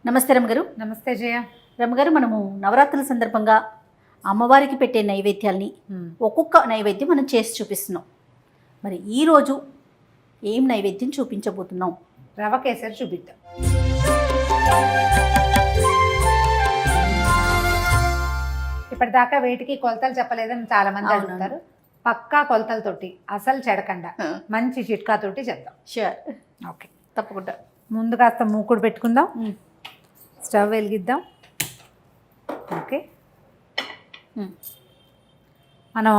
నమస్తే రమగారు. నమస్తే జయ. రమగారు, మనము నవరాత్రుల సందర్భంగా అమ్మవారికి పెట్టే నైవేద్యాల్ని ఒక్కొక్క నైవేద్యం మనం చేసి చూపిస్తున్నాం. మరి ఈరోజు ఏం నైవేద్యం చూపించబోతున్నాం? రవ కేసరి చూపిద్దాం. ఇప్పటిదాకా వేటికి కొలతలు చెప్పలేదని చాలా మంది అడుగుతారు. పక్కా కొలతలతోటి అసలు చెడకుండా మంచి చిట్కాతోటి చెప్దాం. షూర్, ఓకే, తప్పకుండా. ముందు కాస్త మూకుడు పెట్టుకుందాం, స్టవ్ వెలిగిద్దాం. ఓకే, మనం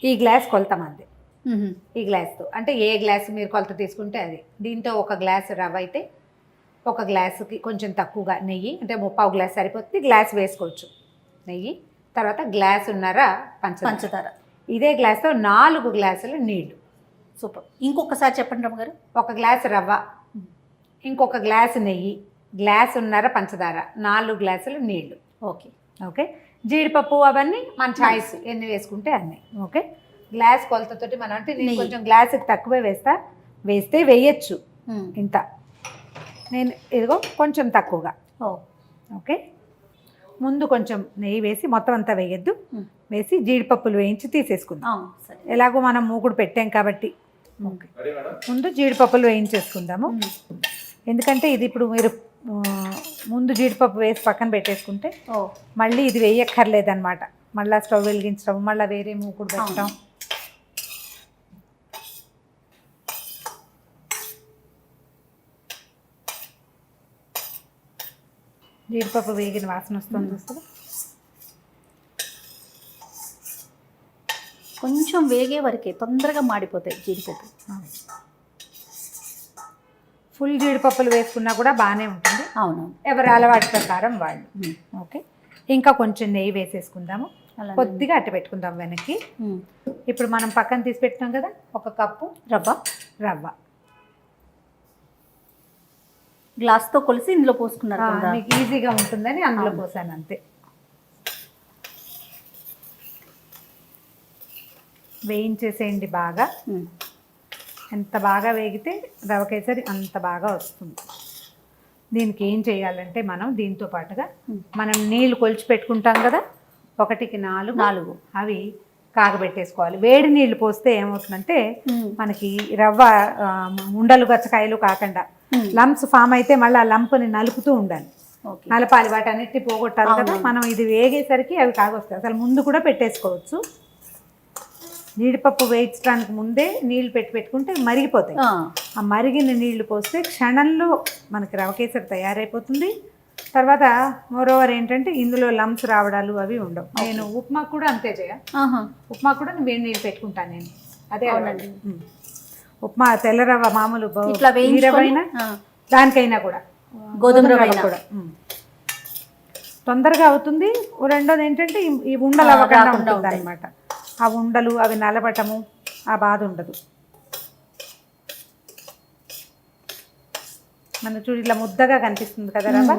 ఈ గ్లాస్ కొలతాం అంతే. ఈ గ్లాస్తో అంటే ఏ గ్లాస్ మీరు కొలత తీసుకుంటే అది. దీంతో ఒక గ్లాస్ రవ్వ అయితే ఒక గ్లాసుకి కొంచెం తక్కువగా నెయ్యి, అంటే 3/4 గ్లాస్ సరిపోతుంది. గ్లాస్ వేసుకోవచ్చు నెయ్యి, తర్వాత గ్లాసున్నర పంచదార. ఇదే గ్లాస్తో 4 గ్లాసులు నీళ్లు. సూపర్. ఇంకొకసారి చెప్పండి రమగారు. ఒక గ్లాసు రవ్వ, ఇంకొక గ్లాసు నెయ్యి, గ్లాసున్నర పంచదార, 4 గ్లాసులు నీళ్లు. ఓకే ఓకే, జీడిపప్పు అవన్నీ మన చాయిస్, ఎన్ని వేసుకుంటే అన్నీ. ఓకే, గ్లాస్ కొలతతోటి మనం అంటే నేను కొంచెం గ్లాసుకి తక్కువే వేస్తే వేయచ్చు ఇంత, నేను ఇదిగో కొంచెం తక్కువగా. ఓకే, ముందు కొంచెం నెయ్యి వేసి మొత్తం అంతా వేయద్దు, వేసి జీడిపప్పులు వేయించి తీసేసుకుందాం. ఎలాగో మనం మూకుడు పెట్టాం కాబట్టి ఓకే, ముందు జీడిపప్పులు వేయించేసుకుందాము. ఎందుకంటే ఇది ఇప్పుడు మీరు ముందు జీడిపప్పు వేసి పక్కన పెట్టేసుకుంటే మళ్ళీ ఇది వేయక్కర్లేదన్నమాట. మళ్ళీ స్టవ్ వెలిగించడం, మళ్ళీ వేరే మూకుడు పెట్టడం. జీడిపప్పు వేగిన వాసన వస్తుంది చూస్తుంది. కొంచెం వేగే వరకే తొందరగా మాడిపోతాయి జీడిపప్పు. ఫుల్ జీడిపప్పులు వేసుకున్నా కూడా బాగానే ఉంటుంది. అవును, ఎవరి అలవాటు ప్రకారం వాళ్ళు. ఓకే, ఇంకా కొంచెం నెయ్యి వేసేసుకుందాము, కొద్దిగా అట్టు పెట్టుకుందాం వెనక్కి. ఇప్పుడు మనం పక్కన తీసి పెట్టినాం కదా, 1 కప్పు రవ్వ గ్లాస్తో కొలిసి ఇందులో పోసుకున్నారు. మీకు ఈజీగా ఉంటుందని అందులో పోసాను అంతే. వేయించేసేయండి బాగా. ఎంత బాగా వేగితే రవ కేసరి అంత బాగా వస్తుంది. దీనికి ఏం చేయాలంటే మనం దీంతో పాటుగా మనం నీళ్లు కొలిచి పెట్టుకుంటాం కదా, 1కి 4 అవి కాగబెట్టేసుకోవాలి. వేడి నీళ్లు పోస్తే ఏమవుతుందంటే మనకి రవ్వ ఉండలు గచ్చకాయలు కాకుండా లంప్స్ ఫామ్ అయితే మళ్ళీ ఆ లంప్ని నలుపుతూ ఉండాలి, నలపాలి, వాటన్నిటిని పోగొట్టాలి కదా. మనం ఇది వేగేసరికి అవి కాగొస్తాయి. అసలు ముందు కూడా పెట్టేసుకోవచ్చు. జీడిపప్పు వేయించడానికి ముందే నీళ్లు పెట్టుకుంటే మరిగిపోతాయి. ఆ మరిగిన నీళ్లు పోస్తే క్షణంలో మనకి రవ కేసరి తయారైపోతుంది. తర్వాత మోరోవర్ ఏంటంటే ఇందులో లంప్స్ రావడాలు అవి ఉండవు. నేను ఉప్మా కూడా అంతే ఉప్మా కూడా నేను వేడి నీళ్ళు పెట్టుకుంటాను నేను. అదే ఉప్మా తెల్ల రవ్వ మామూలు రవ్వైనా దానికైనా కూడా గోధుమ రవ్వ కూడా తొందరగా అవుతుంది. రెండోది ఏంటంటే ఈ ఉండలు అవ్వకుండా ఉంటుంది అనమాట. ఆ ఉండలు అవి నలబటము ఆ బాధ ఉండదు. మన చూడు ఇట్లా ముద్దగా కనిపిస్తుంది కదా రవ్వ.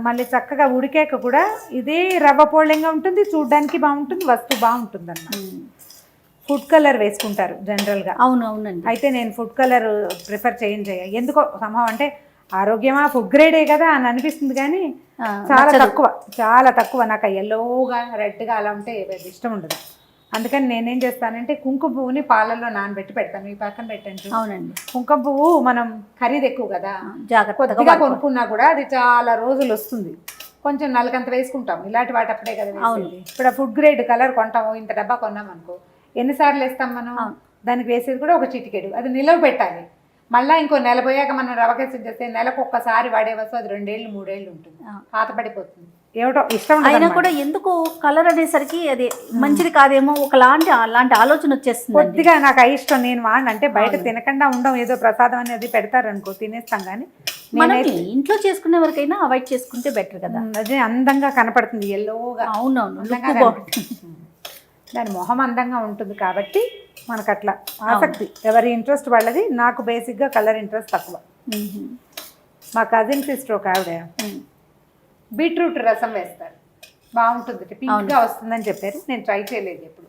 మళ్ళీ చక్కగా ఉడికాక కూడా ఇదే రవ్వ పోళ్ళంగా ఉంటుంది, చూడడానికి బాగుంటుంది, వస్తువు బాగుంటుంది అన్నమాట. ఫుడ్ కలర్ వేసుకుంటారు జనరల్గా. అవునండి. అయితే నేను ఫుడ్ కలర్ ప్రిఫర్ ఎందుకో సంభవం అంటే ఆరోగ్యమా ఫుడ్ గ్రేడే కదా అని అనిపిస్తుంది, కానీ చాలా తక్కువ. నాకు ఎల్లోగా రెడ్గా అలా ఉంటే ఇష్టం ఉండదు. అందుకని నేనేం చేస్తానంటే కుంకుమ పువ్వుని పాలల్లో నానబెట్టి పెడతాను. ఈ పక్కన పెట్టండి. అవునండి, కుంకుమ పువ్వు మనం ఖరీదు ఎక్కువ కదా, కొద్దిగా కొనుక్కున్నా కూడా అది చాలా రోజులు వస్తుంది. కొంచెం నలకంత వేసుకుంటాం, ఇలాంటి వాటి అప్పుడే కదా. ఇప్పుడు ఫుడ్ గ్రేడ్ కలర్ కొంటాము, ఇంత డబ్బా కొన్నాం అనుకో, ఎన్నిసార్లు వేస్తాం మనం? దానికి వేసేది కూడా ఒక చిటికెడు, అది నిలవ పెట్టాలి. మళ్ళీ ఇంకో నెల పోయాక మనం రవ కేసరి చేస్తే నెలకు ఒక్కసారి వాడే వస్తువు అది 2 ఏళ్ళు 3 ఏళ్ళు ఉంటుంది, పాత పడిపోతుంది. ఏమిటో ఇష్టం అయినా కూడా ఎందుకు కలర్ అనేసరికి అది మంచిది కాదేమో అలాంటి ఆలోచన వచ్చేస్తుంది. కొద్దిగా నాకు ఇష్టం, నేను అంటే బయట తినకుండా ఉండడం, ఏదో ప్రసాదం అనేది పెడతారు అనుకో తినేస్తాం, కానీ మనం ఇంట్లో చేసుకునే వరకైనా అవాయిడ్ చేసుకుంటే బెటర్ కదా. అదే అందంగా కనపడుతుంది, ఎల్లోగా. అవునవును, దాని మొహం అందంగా ఉంటుంది కాబట్టి మనకు అట్లా ఆసక్తి, ఎవరి ఇంట్రెస్ట్ వాళ్ళది. నాకు బేసిక్గా కలర్ ఇంట్రెస్ట్ తక్కువ. మా కజిన్ సిస్టర్ ఒక ఆవిడ బీట్రూట్ రసం వేస్తారు, బాగుంటుంది, పింక్గా వస్తుందని చెప్పారు. నేను ట్రై చేయలేదు ఎప్పుడు.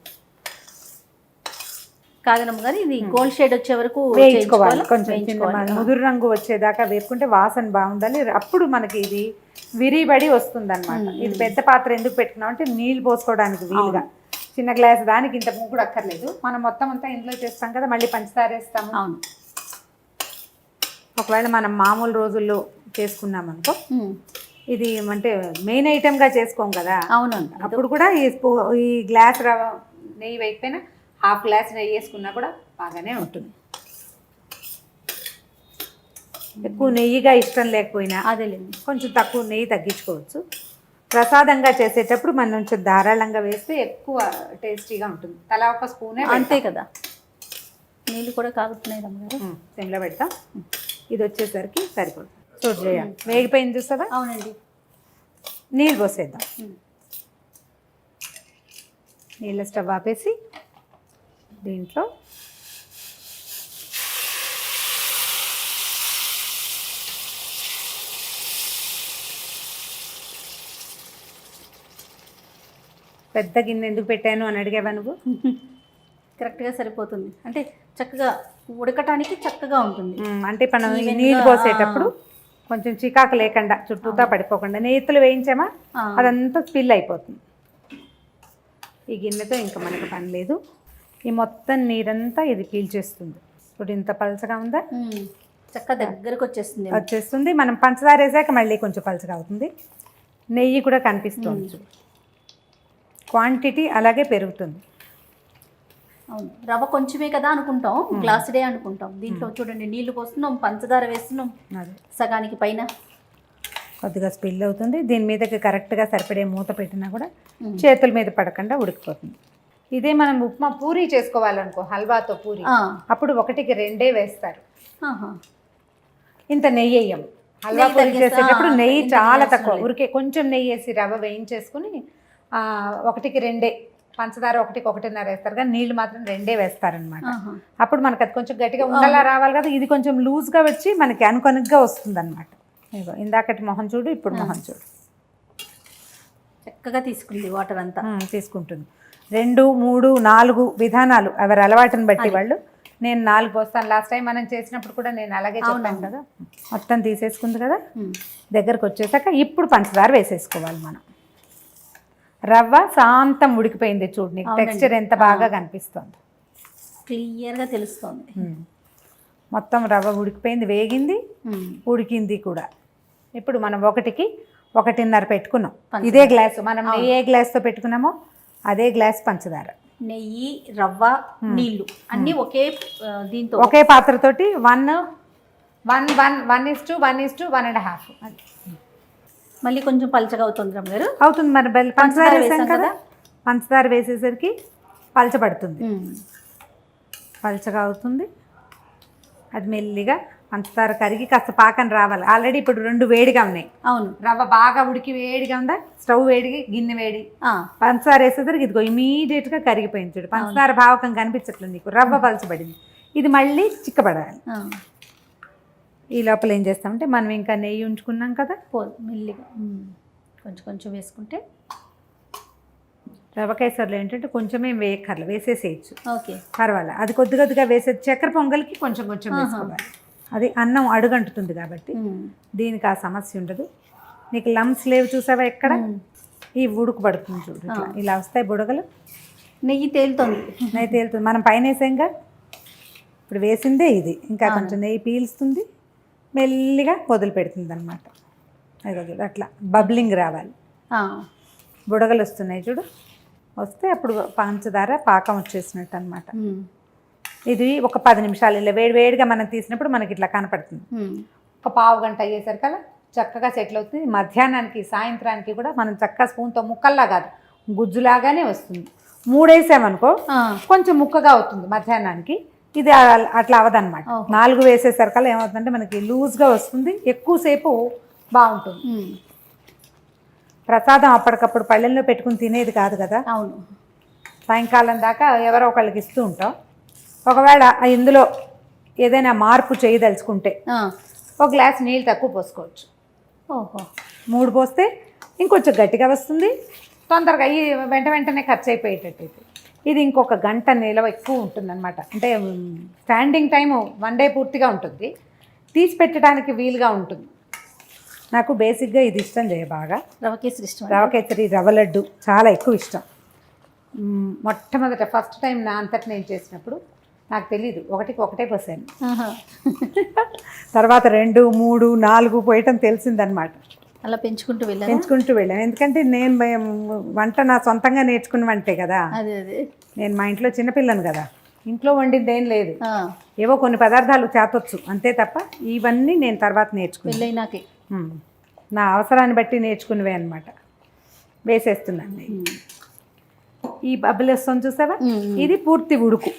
కాదనమ్మ గారు ఇది గోల్డ్ షేడ్ వచ్చే వరకు వేయించుకోవాలి. చేయించుకోవాలా? కొంచెం వేయించుకోవాలి. ముదురు రంగు వచ్చేదాకా వేపుకుంటే వాసన బాగుండాలి. అప్పుడు మనకి ఇది విరిబడి వస్తుంది అనమాట. ఇది పెద్ద పాత్ర ఎందుకు పెట్టుకున్నాం అంటే నీళ్ళు పోసుకోవడానికి వీలుగా. చిన్న గ్లాస్ దానికి ఇంత మూకుడు అక్కర్లేదు. మనం మొత్తం అంతా ఇంట్లో చేస్తాం కదా, మళ్ళీ పంచదార వేస్తాము. అవును. ఒకవేళ మనం మామూలు రోజుల్లో చేసుకున్నాం అనుకో, ఇది అంటే మెయిన్ ఐటెంగా చేసుకోం కదా. అవునండి. అప్పుడు కూడా ఈ గ్లాస్ నెయ్యి వేయకపోయినా హాఫ్ గ్లాస్ నెయ్యి వేసుకున్నా కూడా బాగానే ఉంటుంది. ఎక్కువ నెయ్యిగా ఇష్టం లేకపోయినా అదేలేండి కొంచెం తక్కువ నెయ్యి తగ్గించుకోవచ్చు. ప్రసాదంగా చేసేటప్పుడు మనం కొంచెం ధారాళంగా వేస్తే ఎక్కువ టేస్టీగా ఉంటుంది. తలా ఒక స్పూనే అంతే కదా. నీళ్ళు కూడా కాగుతున్నాయి రమ్మగారు. సిమ్లో పెడతాం. ఇది వచ్చేసరికి సరిపోతుంది. చూడు చేయాలి, వేగిపోయింది చూస్తావా? అవునండి. నీళ్ళు పోసేద్దాం. నీళ్ళ స్టవ్ ఆపేసి దీంట్లో పెద్ద గిన్నె ఎందుకు పెట్టాను అని అడిగావా నువ్వు? కరెక్ట్గా సరిపోతుంది. అంటే చక్కగా ఉడకటానికి చక్కగా ఉంటుంది. అంటే మనం నీళ్ళు పోసేటప్పుడు కొంచెం చికాకు లేకుండా చుట్టూతా పడిపోకుండా నెయ్యితులు వేయించామా అదంతా స్పిల్ అయిపోతుంది. ఈ గిన్నెతో ఇంకా మనకు పని లేదు. ఈ మొత్తం నీరంతా ఇది పీల్చేస్తుంది. ఇప్పుడు ఇంత పలచగా ఉందా, చక్కగా దగ్గరకు వచ్చేస్తుంది. మనం పంచదార వేసాక మళ్ళీ కొంచెం పలచగా అవుతుంది. నెయ్యి కూడా కనిపిస్తుంది. క్వాంటిటీ అలాగే పెరుగుతుంది. అవును. రవ్వ కొంచెమే కదా అనుకుంటాం, గ్లాసుడే అనుకుంటాం. దీంట్లో చూడండి నీళ్లు పోస్తున్నాం, పంచదార వేస్తున్నాం, సగానికి పైన కొద్దిగా స్పిల్ అవుతుంది. దీని మీదకి కరెక్ట్గా సరిపడే మూత పెట్టినా కూడా చేతుల మీద పడకుండా ఉడికిపోతుంది. ఇదే మనం ఉప్మా పూరీ చేసుకోవాలనుకో, హల్వాతో పూరి, అప్పుడు 1కి 2 వేస్తారు. ఇంత నెయ్యి వేయం. హల్వా పూరి చేసేటప్పుడు నెయ్యి చాలా తక్కువ, ఊరికే కొంచెం నెయ్యి వేసి రవ్వ వేయించేసుకుని 1కి 2 పంచదార 1కి 1.5 వేస్తారు. కానీ నీళ్ళు మాత్రం 2 వేస్తారనమాట. అప్పుడు మనకు అది కొంచెం గట్టిగా ఉండలా రావాలి కదా. ఇది కొంచెం లూజ్గా వచ్చి మనకి అనుకొనుగ్గా వస్తుంది అనమాట. ఇందాకటి మొహం చూడు, ఇప్పుడు మొహం చూడు. చక్కగా తీసుకుంది వాటర్ అంతా. తీసుకుంటుంది. 2, 3, 4 విధానాలు ఎవరి అలవాటుని బట్టి వాళ్ళు. నేను 4 పోస్తాను. లాస్ట్ టైం మనం చేసినప్పుడు కూడా నేను అలాగే చెప్పాను కదా. మొత్తం తీసేసుకుంది కదా. దగ్గరకు వచ్చేసాక ఇప్పుడు పంచదార వేసేసుకోవాలి మనం. రవ్వ శాంతం ఉడికిపోయింది చూడు, నీకు టెక్స్చర్ ఎంత బాగా కనిపిస్తుంది, క్లియర్గా తెలుస్తుంది. మొత్తం రవ్వ ఉడికిపోయింది, వేగింది, ఉడికింది కూడా. ఇప్పుడు మనం 1కి 1.5 పెట్టుకున్నాం. ఇదే గ్లాసు మనం నెయ్యి ఏ గ్లాస్తో పెట్టుకున్నామో అదే గ్లాస్ పంచదార. నెయ్యి, రవ్వ, నీళ్లు అన్నీ ఒకే దీంతో ఒకే పాత్రతోటి 1:1:1:1.5. మళ్ళీ కొంచెం పలచగా అవుతుంది రమ్మగారు. అవుతుంది. మరి పంచదార వేసాం కదా, పంచదార వేసేసరికి పలచబడుతుంది, పలచగా అవుతుంది. అది మెల్లిగా పంచదార కరిగి కాస్త పాకం రావాలి. ఆల్రెడీ ఇప్పుడు 2 వేడిగా ఉన్నాయి. అవును. రవ్వ బాగా ఉడికి వేడిగా ఉందా, స్టవ్ వేడికి గిన్నె వేడి, పంచదార వేసేసరికి ఇదిగో ఇమీడియట్గా కరిగిపోయింది చూడు. పంచదార భావకం కనిపించట్లేదు నీకు, రవ్వ పలచబడింది. ఇది మళ్ళీ చిక్కబడాలి. ఈ లోపల ఏం చేస్తామంటే మనం ఇంకా నెయ్యి ఉంచుకున్నాం కదా, మెల్లిగా కొంచెం కొంచెం వేసుకుంటే. రవ్వ కేసరిలో ఏంటంటే కొంచెమే వేయక్కర్లు, వేసేసేయచ్చు, ఓకే పర్వాలేదు. అది కొద్ది కొద్దిగా వేసేది. చక్కెర పొంగల్కి కొంచెం కొంచెం వేసుకోవాలి. అది అన్నం అడుగంటుతుంది కాబట్టి దీనికి ఆ సమస్య ఉండదు. నీకు లమ్స్ లేవు చూసావా ఎక్కడ, ఈ ఉడుకు పడుతుంది చూడు. ఇలా వస్తాయి బుడగలు. నెయ్యి తేలుతుంది. నెయ్యి తేలుతుంది. మనం పైన వేసాంగా, ఇప్పుడు వేసిందే ఇది. ఇంకా కొంచెం నెయ్యి పీల్స్తుంది, మెల్లిగా వదిలి పెడుతుంది అనమాట. అట్లా బబ్లింగ్ రావాలి, బుడగలు వస్తున్నాయి చూడు. వస్తే అప్పుడు పంచదార పాకం వచ్చేసినట్టు అనమాట. ఇది ఒక 10 నిమిషాలు ఇలా వేడివేడిగా మనం తీసినప్పుడు మనకి ఇట్లా కనపడుతుంది. ఒక పావు గంట అయ్యేసరికల్లా చక్కగా సెటిల్ అవుతుంది. మధ్యాహ్నానికి సాయంత్రానికి కూడా మనం చక్కగా స్పూన్తో ముక్కల్లా కాదు, గుజ్జులాగానే వస్తుంది. 3 వేసామనుకో కొంచెం ముక్కగా అవుతుంది మధ్యాహ్నానికి. ఇది అట్లా అవదనమాట. 4 వేసేసరికల్లా ఏమవుతుందంటే మనకి లూజ్గా వస్తుంది, ఎక్కువసేపు బాగుంటుంది. ప్రసాదం అప్పటికప్పుడు పళ్ళెల్లో పెట్టుకుని తినేది కాదు కదా. అవును. సాయంకాలం దాకా ఎవరో ఒకళ్ళకి ఇస్తూ ఉంటాం. ఒకవేళ ఇందులో ఏదైనా మార్పు చేయదలుచుకుంటే 1 గ్లాస్ నీళ్ళు తక్కువ పోసుకోవచ్చు. ఓహో, 3 పోస్తే ఇంకొంచెం గట్టిగా వస్తుంది, తొందరగా వెంటనే ఖర్చు అయిపోయేటట్టు. ఇది ఇంకొక గంట నిలవ ఎక్కువ ఉంటుందన్నమాట. అంటే స్టాండింగ్ టైము 1 డే పూర్తిగా ఉంటుంది, తీసి పెట్టడానికి వీలుగా ఉంటుంది. నాకు బేసిక్గా ఇది ఇష్టం చేయ బాగా. రవ కేసరి ఇష్టం. రవ కేసరి, రవ లడ్డు చాలా ఎక్కువ ఇష్టం. మొట్టమొదట ఫస్ట్ టైం నా అంతటి నేను చేసినప్పుడు నాకు తెలీదు, ఒకటే పోసాను. తర్వాత 2, 3, 4 పోయటం తెలిసిందనమాట. అలా పెంచుకుంటూ వెళ్ళాను. ఎందుకంటే నేను వంట నా సొంతంగా నేర్చుకున్న వంటే కదా. అదే నేను మా ఇంట్లో చిన్నపిల్లను కదా, ఇంట్లో వండింది ఏం లేదు. ఏవో కొన్ని పదార్థాలు చేతొచ్చు అంతే తప్ప ఇవన్నీ నేను తర్వాత నేర్చుకున్నాను. నా అవసరాన్ని బట్టి నేర్చుకునేవే అనమాట. వేసేస్తున్నాను నేను. ఈ బబ్బులు వస్తుంది చూసావా, ఇది పూర్తి ఉడుకు.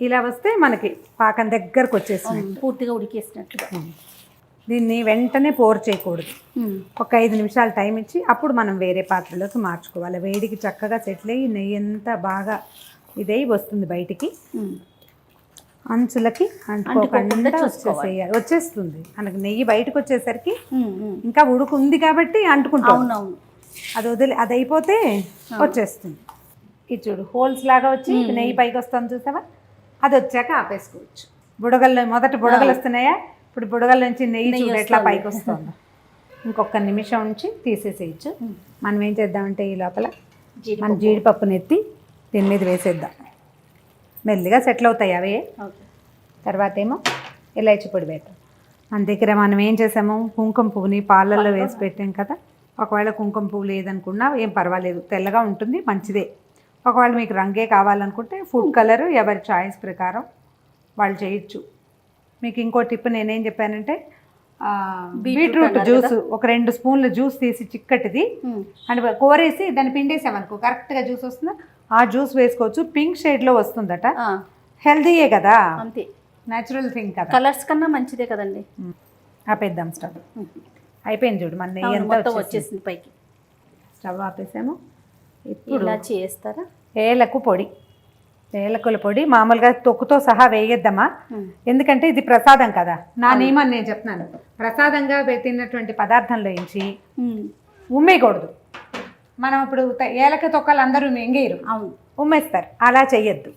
ఇలా వస్తే మనకి పాకం దగ్గరకు వచ్చేస్తుంది, పూర్తిగా ఉడికేసినట్లుగా. దీన్ని వెంటనే పోర్ చేయకూడదు. ఒక 5 నిమిషాలు టైం ఇచ్చి అప్పుడు మనం వేరే పాత్రలోకి మార్చుకోవాలి. వేడికి చక్కగా సెటిల్ అయ్యి నెయ్యి అంతా బాగా ఇదై వస్తుంది బయటికి. అంచులకి అంటుకోకుండా వచ్చేస్తుంది. మనకి నెయ్యి బయటకు వచ్చేసరికి ఇంకా ఉడుకు ఉంది కాబట్టి అంటుకుంటాం. అది అయిపోతే వచ్చేస్తుంది. ఇది చూడు, హోల్స్ లాగా వచ్చి నెయ్యి పైకి వస్తుంది చూసావా, అది వచ్చాక ఆపేసుకోవచ్చు. మొదట బుడగలు వస్తున్నాయా, ఇప్పుడు బుడగల నుంచి నెయ్యి చూడు ఎట్లా పైకి వస్తుందో. ఇంకొక నిమిషం ఉంచి తీసేసేయచ్చు. మనం ఏం చేద్దామంటే ఈ లోపల మన జీడిపప్పుని ఎత్తి దీని మీద వేసేద్దాం. మెల్లిగా సెటిల్ అవుతాయి అవే. తర్వాత ఏమో ఇలాచి పొడి పెట్టాం. మన దగ్గర మనం ఏం చేసాము, కుంకుమ పువ్వుని పాలల్లో వేసి పెట్టాం కదా. ఒకవేళ కుంకుమ పువ్వు లేదనుకున్నా ఏం పర్వాలేదు, తెల్లగా ఉంటుంది, మంచిదే. ఒకవేళ మీకు రంగే కావాలనుకుంటే ఫుడ్ కలర్ ఎవరి చాయిస్ ప్రకారం వాళ్ళు చేయొచ్చు. మీకు ఇంకో టిప్ నేనేం చెప్పానంటే, బీట్రూట్ జ్యూస్ ఒక 2 స్పూన్ల జ్యూస్ తీసి చిక్కటిది అంటే కోరేసి దాన్ని పిండేసామనుకో కరెక్ట్గా జ్యూస్ వస్తుందా, ఆ జ్యూస్ వేసుకోవచ్చు. పింక్ షేడ్లో వస్తుందట, హెల్దీయే కదా, అంతే, న్యాచురల్ థింగ్ కదా, కలర్స్ కన్నా మంచిదే కదండి. ఆపేద్దాం స్టవ్. అయిపోయింది చూడు, మన నెయ్యి అంతా వచ్చేసింది పైకి. స్టవ్ ఆపేసాము. ఇప్పుడు చేస్తారా, ఏలకుల పొడి మామూలుగా తొక్కుతో సహా వేయొద్దామా, ఎందుకంటే ఇది ప్రసాదం కదా. నా నియమాన్ని నేను చెప్తున్నాను, ప్రసాదంగా తిన్నటువంటి పదార్థంలో నుంచి ఉమ్మేయకూడదు. మనం ఇప్పుడు ఏలక తొక్కలు అందరూ మింగేయరు, ఉమ్మేస్తారు, అలా చెయ్యొద్దు.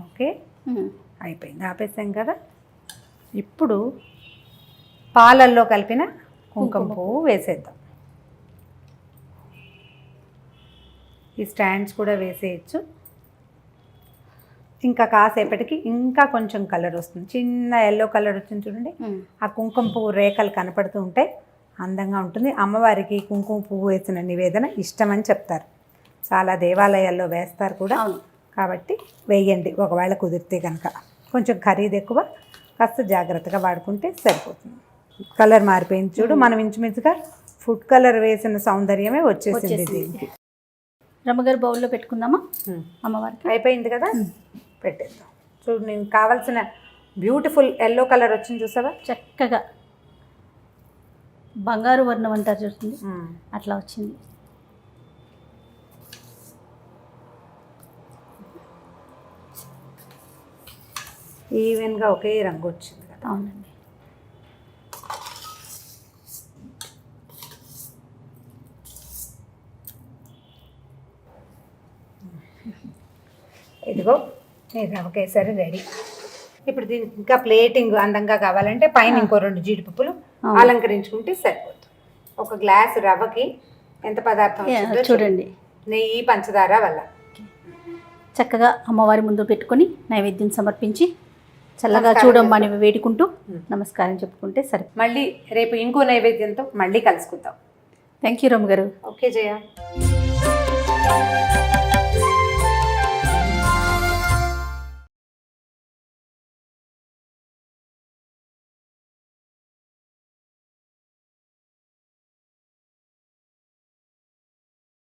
ఓకే, అయిపోయింది, ఆపేసాం కదా. ఇప్పుడు పాలల్లో కలిపిన కుంకుమ పువ్వు వేసేద్దాం. ఈ స్టాండ్స్ కూడా వేసేయచ్చు. ఇంకా కాసేపటికి ఇంకా కొంచెం కలర్ వస్తుంది, చిన్న ఎల్లో కలర్ వచ్చింది చూడండి. ఆ కుంకుమ పువ్వు రేఖలు కనపడుతూ ఉంటే అందంగా ఉంటుంది. అమ్మవారికి కుంకుమ పువ్వు వేసిన నివేదన ఇష్టమని చెప్తారు, చాలా దేవాలయాల్లో వేస్తారు కూడా. కాబట్టి వేయండి ఒకవేళ కుదిరితే కనుక. కొంచెం ఖరీదు ఎక్కువ, కాస్త జాగ్రత్తగా వాడుకుంటే సరిపోతుంది. కలర్ మారిపోయింది చూడు, మనం ఇంచుమించుగా ఫుడ్ కలర్ వేసిన సౌందర్యమే వచ్చేసింది దీనికి. రమ్మగారు బౌల్లో పెట్టుకుందామా అమ్మవారికి? అయిపోయింది కదా, పెట్టేద్దాం. చూడు, నేను కావాల్సిన బ్యూటిఫుల్ ఎల్లో కలర్ వచ్చింది చూసావా, చక్కగా బంగారు వర్ణం అంటారు చూస్తుంది, అట్లా వచ్చింది. ఈవెన్గా ఒకే రంగు వచ్చింది కదా. అవునండి. ఇదిగో ఈ రవ కేసరి రెడీ. ఇప్పుడు దీనికి ఇంకా ప్లేటింగ్ అందంగా కావాలంటే పైన ఇంకో 2 జీడిపప్పులు అలంకరించుకుంటే సరిపోతుంది. ఒక గ్లాస్ రవ్వకి ఎంత పదార్థం చూడండి, నెయ్యి, పంచదార వల్ల. చక్కగా అమ్మవారి ముందు పెట్టుకొని నైవేద్యం సమర్పించి చల్లగా చూడమ్మని వేడుకుంటూ నమస్కారం చెప్పుకుంటే సరే. మళ్ళీ రేపు ఇంకో నైవేద్యంతో మళ్ళీ కలుసుకుందాం. థ్యాంక్ యూ రమ్మ గారు. ఓకే జయ.